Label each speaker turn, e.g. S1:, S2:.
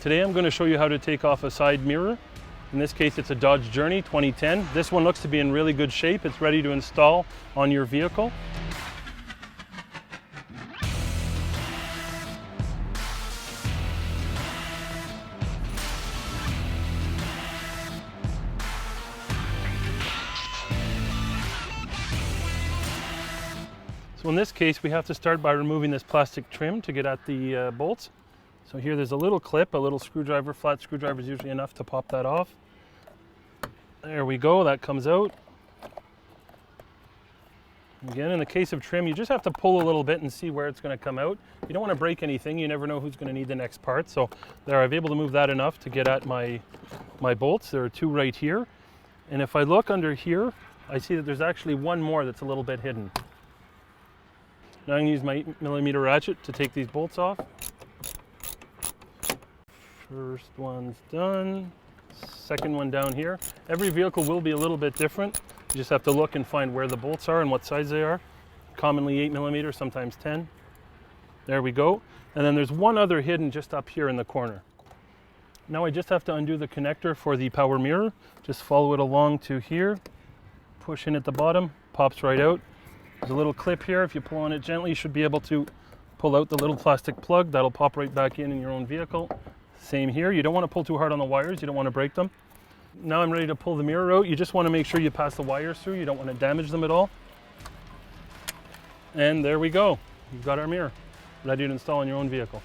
S1: Today I'm going to show you how to take off a side mirror. In this case it's a Dodge Journey 2010. This one looks to be in really good shape. It's ready to install on your vehicle. So in this case we have to start by removing this plastic trim to get at the bolts. So here there's a little clip, a little screwdriver, flat screwdriver is usually enough to pop that off. There we go, that comes out. Again, in the case of trim, you just have to pull a little bit and see where it's going to come out. You don't want to break anything, you never know who's going to need the next part. So there, I've been able to move that enough to get at my bolts. There are two right here. And if I look under here, I see that there's actually one more that's a little bit hidden. Now I'm going to use my 8mm ratchet to take these bolts off. First one's done, second one down here. Every vehicle will be a little bit different. You just have to look and find where the bolts are and what size they are. Commonly 8mm, sometimes 10. There we go. And then there's one other hidden just up here in the corner. Now I just have to undo the connector for the power mirror. Just follow it along to here, push in at the bottom, pops right out. There's a little clip here. If you pull on it gently, you should be able to pull out the little plastic plug. That'll pop right back in your own vehicle. Same here. You don't want to pull too hard on the wires. You don't want to break them. Now I'm ready to pull the mirror out. You just want to make sure you pass the wires through. You don't want to damage them at all. And there we go. You've got our mirror ready to install in your own vehicle.